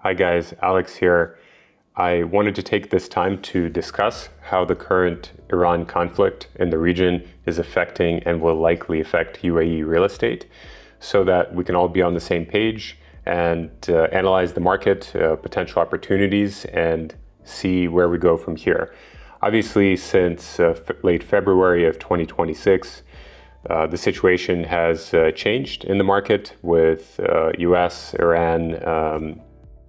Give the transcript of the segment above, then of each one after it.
Hi guys, Alex here. I wanted to take this time to discuss how the current Iran conflict in the region is affecting and will likely affect UAE real estate so that we can all be on the same page and analyze the market, potential opportunities, and see where we go from here. Obviously, since late February of 2026, the situation has changed in the market with US, Iran,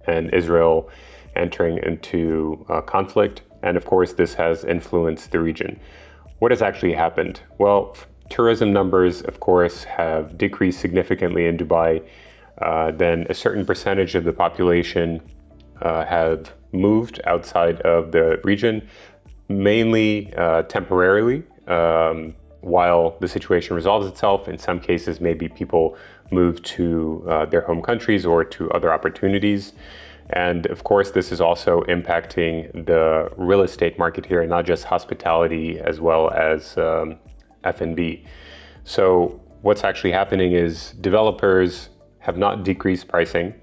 and Israel entering into conflict. And of course, this has influenced the region. What has actually happened? Well, tourism numbers, of course, have decreased significantly in Dubai. Then a certain percentage of the population have moved outside of the region, mainly temporarily, while the situation resolves itself. In some cases, maybe people move to their home countries or to other opportunities. And of course, this is also impacting the real estate market here, not just hospitality as well as F&B. So what's actually happening is developers have not decreased pricing.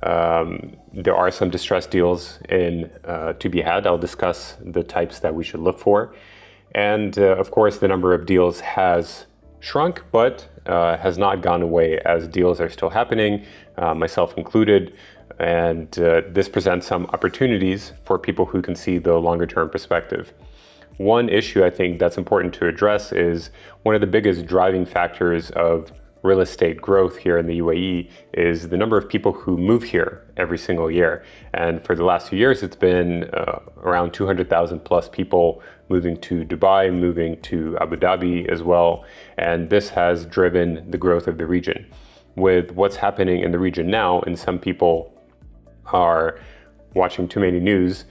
There are some distressed deals to be had. I'll discuss the types that we should look for. And of course, the number of deals has shrunk, but has not gone away, as deals are still happening, myself included. And this presents some opportunities for people who can see the longer term perspective. One issue I think that's important to address is one of the biggest driving factors of real estate growth here in the UAE is the number of people who move here every single year. And for the last few years, it's been around 200,000 plus people moving to Dubai, moving to Abu Dhabi as well. And this has driven the growth of the region. With what's happening in the region now, and some people are watching too many news,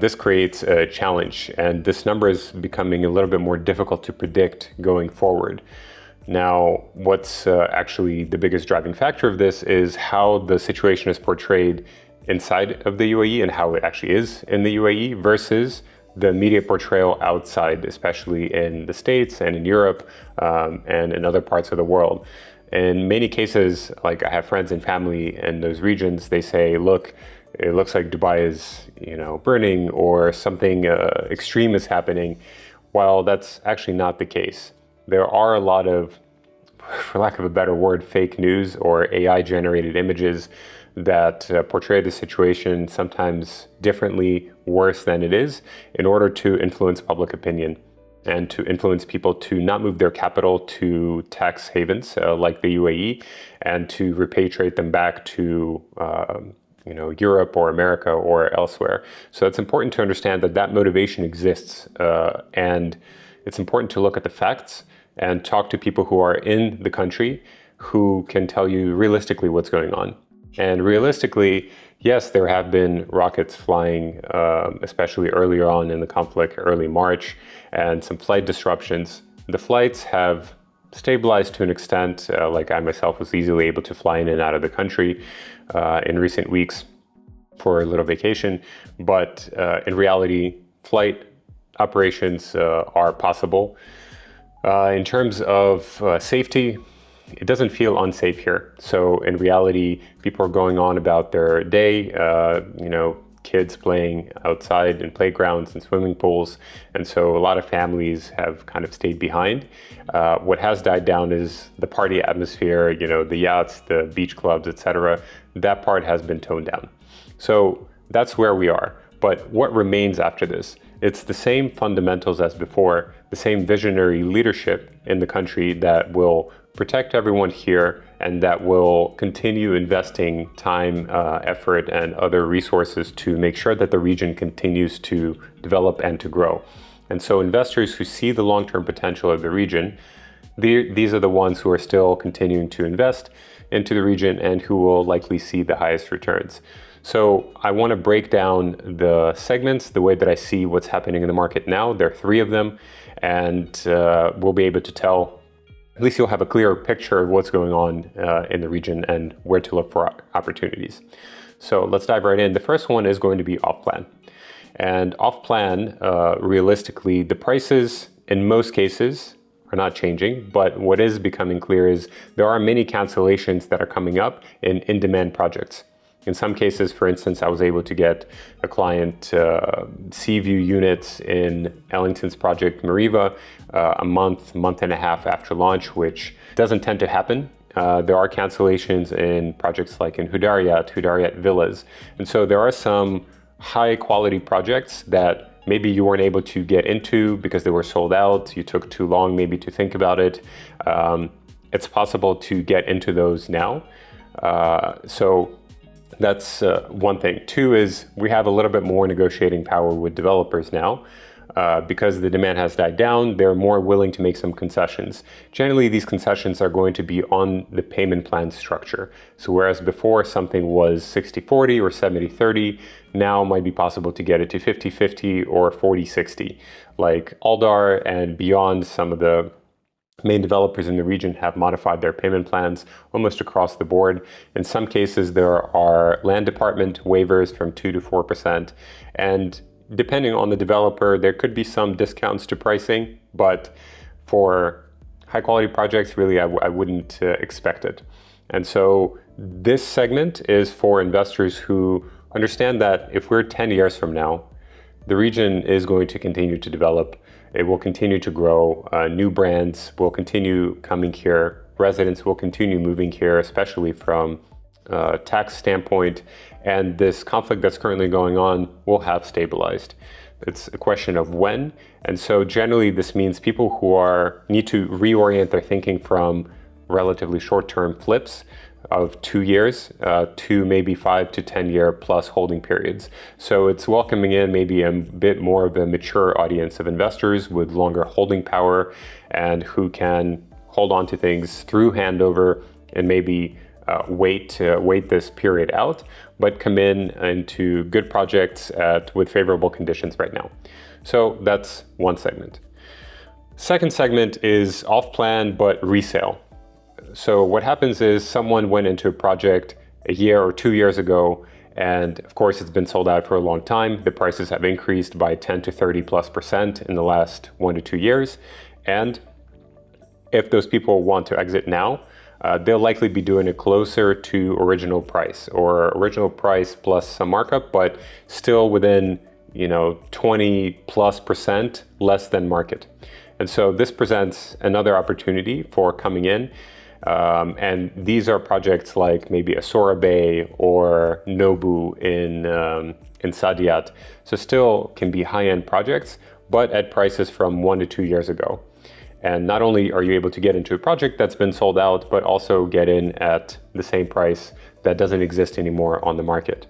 this creates a challenge. And this number is becoming a little bit more difficult to predict going forward. Now, what's actually the biggest driving factor of this is how the situation is portrayed inside of the UAE and how it actually is in the UAE versus the media portrayal outside, especially in the States and in Europe and in other parts of the world. In many cases, like I have friends and family in those regions, they say, look, it looks like Dubai is, burning or something extreme is happening, while that's actually not the case. There are a lot of, for lack of a better word, fake news or AI-generated images that portray the situation sometimes differently, worse than it is, in order to influence public opinion and to influence people to not move their capital to tax havens like the UAE and to repatriate them back to Europe or America or elsewhere. So it's important to understand that motivation exists, and it's important to look at the facts and talk to people who are in the country who can tell you realistically what's going on. And realistically, yes, there have been rockets flying, especially earlier on in the conflict, early March, and some flight disruptions. The flights have stabilized to an extent, like I myself was easily able to fly in and out of the country in recent weeks for a little vacation. But in reality, flight operations are possible. In terms of safety, it doesn't feel unsafe here. So in reality, people are going on about their day, kids playing outside in playgrounds and swimming pools. And so a lot of families have kind of stayed behind. What has died down is the party atmosphere, the yachts, the beach clubs, etc. That part has been toned down. So that's where we are. But what remains after this? It's the same fundamentals as before, the same visionary leadership in the country that will protect everyone here and that will continue investing time, effort, and other resources to make sure that the region continues to develop and to grow. And so investors who see the long-term potential of the region, these are the ones who are still continuing to invest into the region and who will likely see the highest returns. So I want to break down the segments, the way that I see what's happening in the market now. There are 3 of them, and we'll be able to tell, at least you'll have a clearer picture of what's going on in the region and where to look for opportunities. So let's dive right in. The first one is going to be off-plan. And off-plan, realistically, the prices in most cases are not changing, but what is becoming clear is there are many cancellations that are coming up in-demand projects. In some cases, for instance, I was able to get a client sea view units in Ellington's project Mariva a month and a half after launch, which doesn't tend to happen. There are cancellations in projects like in Hudaryat Villas. And so there are some high quality projects that maybe you weren't able to get into because they were sold out. You took too long maybe to think about it. It's possible to get into those now. So that's one thing. Two is we have a little bit more negotiating power with developers now. Because the demand has died down, they're more willing to make some concessions. Generally, these concessions are going to be on the payment plan structure. So whereas before something was 60-40 or 70-30, now it might be possible to get it to 50-50 or 40-60. Like Aldar and beyond, some of the main developers in the region have modified their payment plans almost across the board. In some cases, there are land department waivers from 2 to 4%. And depending on the developer, there could be some discounts to pricing, but for high quality projects, really, I wouldn't expect it. And so this segment is for investors who understand that if we're 10 years from now, the region is going to continue to develop. It will continue to grow. New brands will continue coming here. Residents will continue moving here, especially from tax standpoint, and this conflict that's currently going on will have stabilized. It's a question of when, and so generally this means people who need to reorient their thinking from relatively short-term flips of 2 years to maybe 5 to 10 year plus holding periods. So it's welcoming in maybe a bit more of a mature audience of investors with longer holding power and who can hold on to things through handover and maybe wait this period out, but come into good projects with favorable conditions right now. So that's one segment. Second segment is off-plan but resale. So what happens is someone went into a project a year or 2 years ago, and of course it's been sold out for a long time. The prices have increased by 10 to 30+% in the last 1 to 2 years. And if those people want to exit now, they'll likely be doing it closer to original price or original price plus some markup, but still within 20+% less than market. And so this presents another opportunity for coming in. And these are projects like maybe Asora Bay or Nobu in Saadiyat. So still can be high-end projects, but at prices from 1 to 2 years ago. And not only are you able to get into a project that's been sold out, but also get in at the same price that doesn't exist anymore on the market.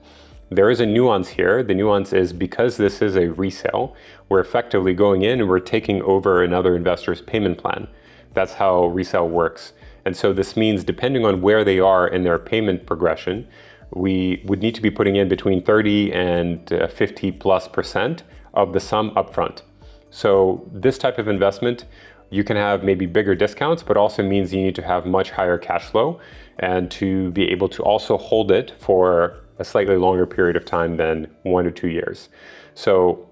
There is a nuance here. The nuance is because this is a resale, we're effectively going in and we're taking over another investor's payment plan. That's how resale works. And so this means depending on where they are in their payment progression, we would need to be putting in between 30 and 50+% of the sum upfront. So this type of investment, you can have maybe bigger discounts, but also means you need to have much higher cash flow and to be able to also hold it for a slightly longer period of time than 1 to 2 years. So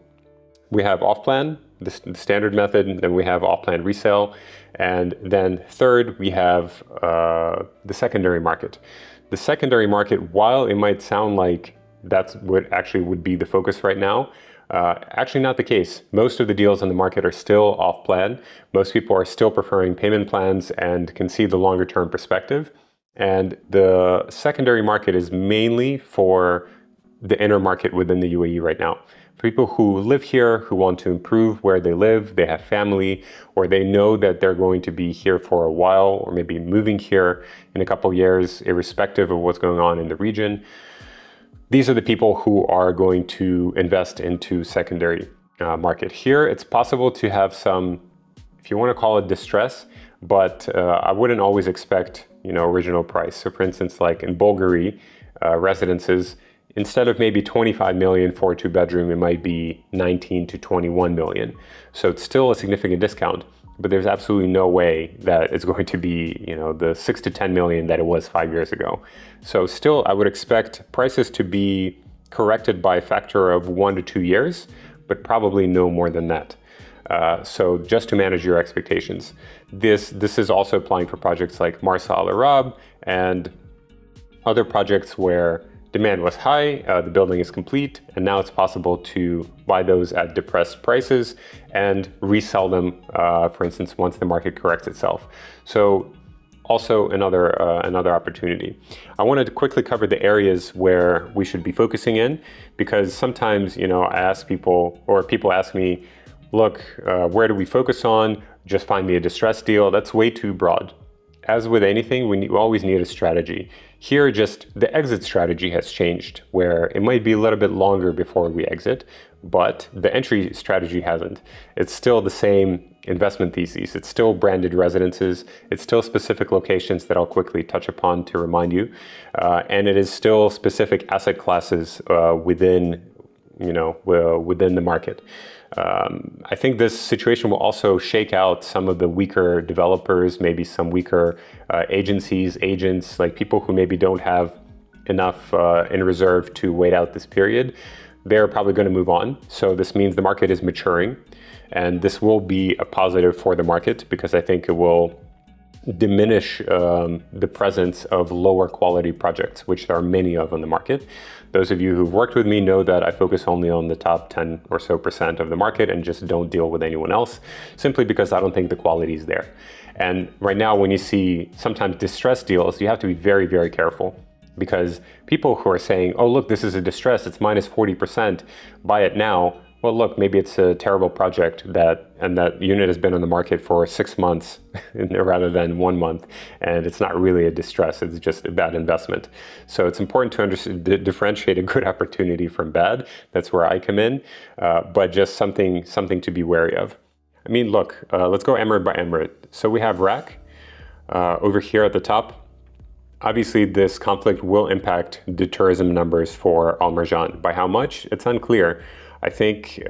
we have off-plan, the standard method, and then we have off-plan resale. And then third, we have the secondary market. The secondary market, while it might sound like that's what actually would be the focus right now, actually not the case. Most of the deals on the market are still off plan. Most people are still preferring payment plans and can see the longer term perspective. And the secondary market is mainly for the inner market within the UAE right now. For people who live here, who want to improve where they live, they have family, or they know that they're going to be here for a while, or maybe moving here in a couple years, irrespective of what's going on in the region. These are the people who are going to invest into secondary market. Here, it's possible to have some, if you want to call it distress, but I wouldn't always expect, original price. So for instance, like in Bulgari, residences, instead of maybe 25 million for a 2-bedroom, it might be 19 to 21 million. So it's still a significant discount, but there's absolutely no way that it's going to be, the 6 to 10 million that it was 5 years ago. So still, I would expect prices to be corrected by a factor of 1 to 2 years, but probably no more than that. So just to manage your expectations. This is also applying for projects like Marsa Al Arab and other projects where demand was high, the building is complete, and now it's possible to buy those at depressed prices and resell them, for instance, once the market corrects itself. So also another opportunity. I wanted to quickly cover the areas where we should be focusing in, because sometimes, I ask people, or people ask me, look, where do we focus on? Just find me a distressed deal. That's way too broad. As with anything, we always need a strategy. Here, just the exit strategy has changed, where it might be a little bit longer before we exit, but the entry strategy hasn't. It's still the same investment thesis. It's still branded residences. It's still specific locations that I'll quickly touch upon to remind you. And it is still specific asset classes within the market. I think this situation will also shake out some of the weaker developers, maybe some weaker agencies, agents, like people who maybe don't have enough in reserve to wait out this period. They're probably going to move on. So this means the market is maturing, and this will be a positive for the market, because I think it will diminish the presence of lower quality projects, which there are many of on the market. Those of you who've worked with me know that I focus only on the top 10 or so % of the market and just don't deal with anyone else, simply because I don't think the quality is there. And right now, when you see sometimes distressed deals, you have to be very, very careful, because people who are saying, oh, look, this is a distress, it's minus 40%, buy it now. Well, look, maybe it's a terrible project and that unit has been on the market for 6 months rather than 1 month, and it's not really a distress, it's just a bad investment. So it's important to differentiate a good opportunity from bad. That's where I come in, but just something to be wary of. I mean, look, let's go emirate by emirate. So we have RAK over here at the top. Obviously, this conflict will impact the tourism numbers for Al Marjan. By how much? It's unclear. I think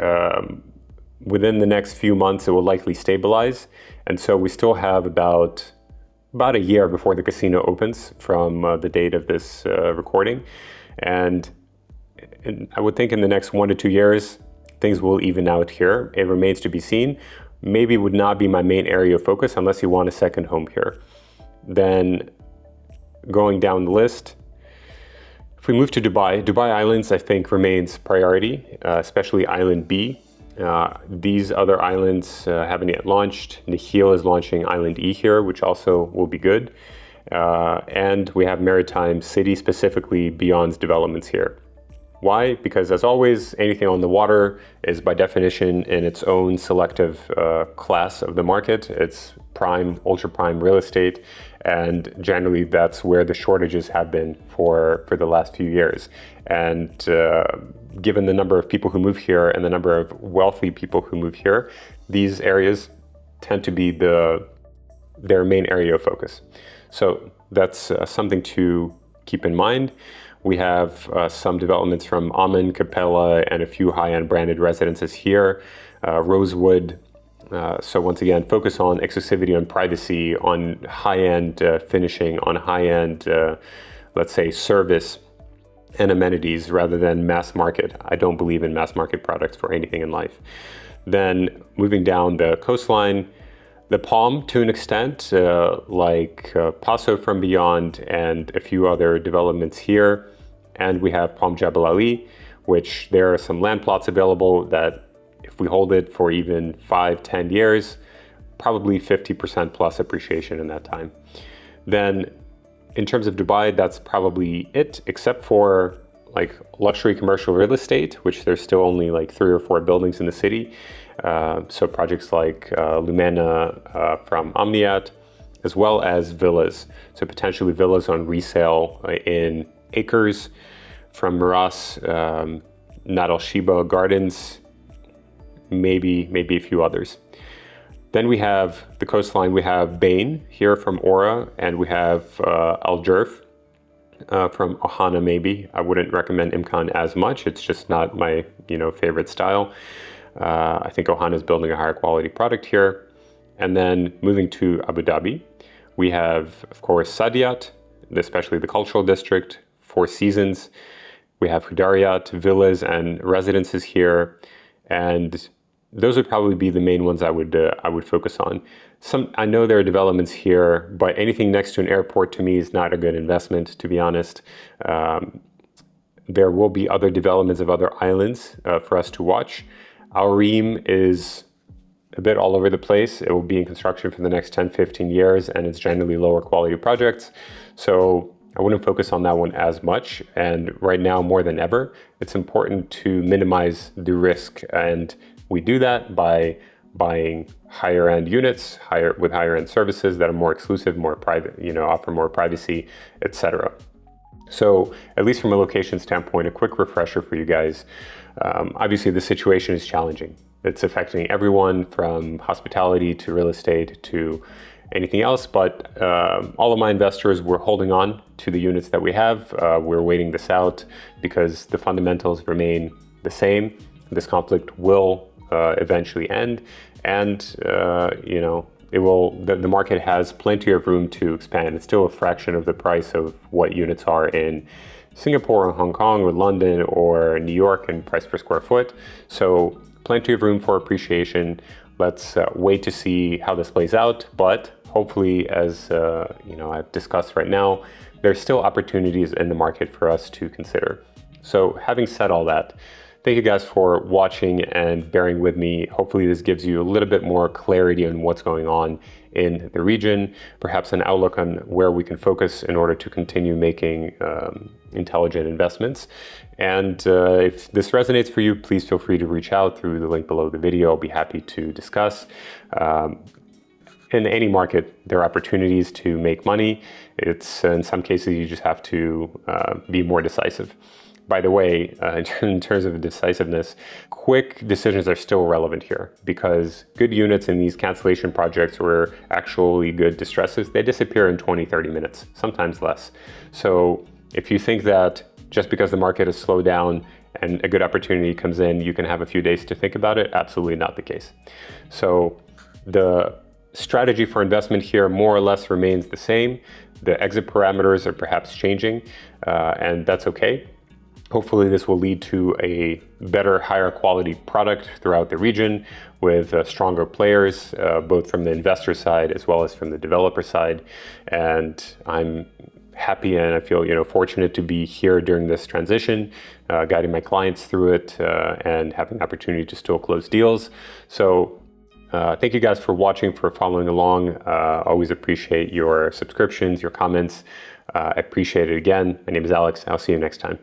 within the next few months, it will likely stabilize. And so we still have about a year before the casino opens from the date of this recording. And I would think in the next 1 to 2 years, things will even out here. It remains to be seen. Maybe would not be my main area of focus unless you want a second home here. Then going down the list, if we move to Dubai Islands, I think remains priority, especially Island B. These other islands haven't yet launched. Nikhil is launching Island E here, which also will be good. And we have Maritime City, specifically Beyond's developments here. Why? Because as always, anything on the water is by definition in its own selective class of the market. It's prime, ultra prime real estate. And generally that's where the shortages have been for the last few years. And given the number of people who move here and the number of wealthy people who move here, these areas tend to be their main area of focus. So that's something to keep in mind. We have some developments from Aman, Capella, and a few high-end branded residences here. Rosewood. So once again, focus on exclusivity, on privacy, on high-end finishing, on high-end, let's say, service and amenities rather than mass market. I don't believe in mass market products for anything in life. Then moving down the coastline, the Palm to an extent, like Paso from Beyond and a few other developments here. And we have Palm Jebel Ali, which there are some land plots available that if we hold it for even 5-10 years, probably 50% plus appreciation in that time. Then in terms of Dubai, that's probably it, except for like luxury commercial real estate, which there's still only like 3 or 4 buildings in the city. So projects like Lumena from Omniat, as well as villas. So potentially villas on resale in acres from Miras, Nad Al Shiba Gardens, maybe a few others. Then we have the coastline. We have Bain here from Aura, and we have Al Jurf from Ohana. Maybe I wouldn't recommend Imkan as much. It's just not my favorite style. I think Ohana is building a higher quality product here. And then moving to Abu Dhabi, we have, of course, Saadiyat, especially the cultural district, Four Seasons. We have Hudariyat, villas and residences here. And those would probably be the main ones I would focus on. I know there are developments here, but anything next to an airport to me is not a good investment, to be honest. there will be other developments of other islands for us to watch. Our ream is a bit all over the place. It will be in construction for the next 10, 15 years, and it's generally lower quality projects. So I wouldn't focus on that one as much. And right now, more than ever, it's important to minimize the risk. And we do that by buying higher end units, with higher end services that are more exclusive, more private, offer more privacy, etc. So at least from a location standpoint, a quick refresher for you guys. Obviously, the situation is challenging. It's affecting everyone from hospitality to real estate to anything else. But all of my investors were holding on to the units that we have. We're waiting this out because the fundamentals remain the same. This conflict will eventually end, and it will. The market has plenty of room to expand. It's still a fraction of the price of what units are in Singapore or Hong Kong or London or New York in price per square foot. So plenty of room for appreciation. Let's wait to see how this plays out. But hopefully, as I've discussed right now, there's still opportunities in the market for us to consider. So having said all that, thank you guys for watching and bearing with me. Hopefully this gives you a little bit more clarity on what's going on in the region, perhaps an outlook on where we can focus in order to continue making intelligent investments. And if this resonates for you, please feel free to reach out through the link below the video. I'll be happy to discuss. In any market, there are opportunities to make money. It's in some cases, you just have to be more decisive. By the way, in terms of decisiveness, quick decisions are still relevant here because good units in these cancellation projects or actually good distresses, they disappear in 20, 30 minutes, sometimes less. So if you think that just because the market has slowed down and a good opportunity comes in, you can have a few days to think about it, absolutely not the case. So the strategy for investment here more or less remains the same. The exit parameters are perhaps changing, and that's okay. Hopefully this will lead to a better, higher quality product throughout the region with stronger players, both from the investor side as well as from the developer side. And I'm happy and I feel fortunate to be here during this transition, guiding my clients through it and having the opportunity to still close deals. So thank you guys for watching, for following along. Always appreciate your subscriptions, your comments. I appreciate it again. My name is Alex. I'll see you next time.